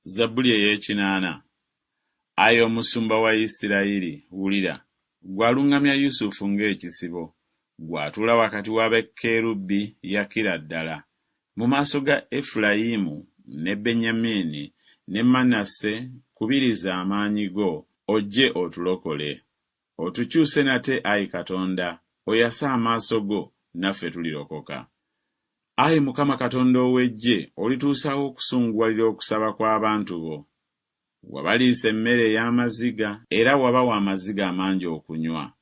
Zabbuli ey'ekinaana. Ayi omusumba wa Isirayiri, wulira, gw'alungamya Yusufu ng'ekisibo, gw'atuula wakati w'abakerubi yakira ddala, mu maaso ga Efulayimu ne Benyamini ne Manase, kubiriza amaanyi go, ojje otulokole. Otukyuse nate, Ayi Katonda, oyase amaaso go, naffe tulirokoka. Ayi Mukama Katonda ow'eggye, olituusawo okusunguwalira okusaba kw'abantu bo. Wabaliisa emmere ey'amaziga, era wabawa amaziga amangi okunywa.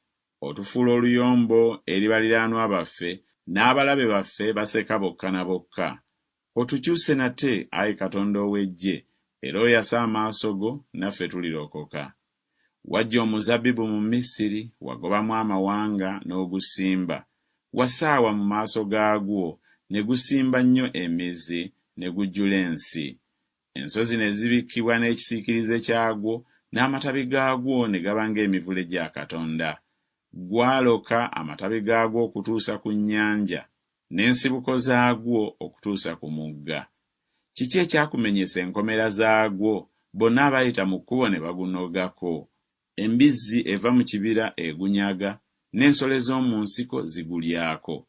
Otufuula oluyombo eri baliraanwa baffe, n'abalabe baffe baseka bokka na bokka. Otukyuse nate, Ayi Katonda ow'eggye, era oyase amaaso go, naffe tulirokoka. Wajja omuzabbibu mu Misiri, wagobamu amawanga n'ogusimba. Wasaawa mu maaso gaagwo, ne gusimba nnyo emizi, ne gujjula ensi. Ensozi ne zibikkibwa n'ekisiikirize kyagwo, n'amatabi gaagwo ne gaba ng'emivule gya Katonda. Gwaloka amatabi gaagwo okutuusa ku nnyanja, n'ensibuko zaagwo okutuusa ku mugga. Kiki ekyakumenyesa enkomera zaagwo, bonna abayita mu kkubo ne bagunogako? Embizzi eva mu kibira egunyaga, n'ensolo ez'omu nsiko zigulyako.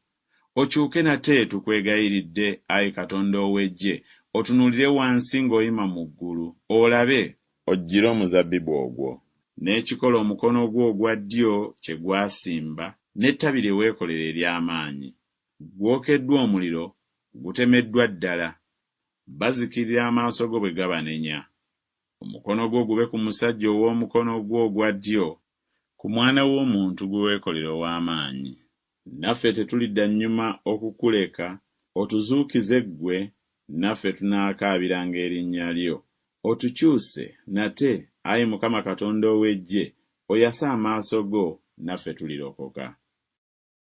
Okyuke nate tukwegayiridde, Ayi Katonda ow'eggye, otunuulire wansi ng'oyima mu ggulu, olabe, oggyire omuzabbibu ogwo. N'ekikola omukono gwo ogwa ddyo kye gwasimba, n'ettabi lye weekolera ery'amaanyi. Gwokeddwa omuliro, gutemeddwa ddala. Bazikirira amaaso go bwe gabanenya. Omukono gwo gube ku musajja ow'omukono gwo ogwa ddyo, ku mwana w'omuntu gwe weekolera ow'amaanyi. Naffe tetulidda nnyuma okukuleka, otuzuukize ggwe, naffe tunaakaabiranga erinnya lyo. Otukyuse nate, Ayi Mukama Katonda ow'eggye, oyase amaaso go, naffe tulirokoka.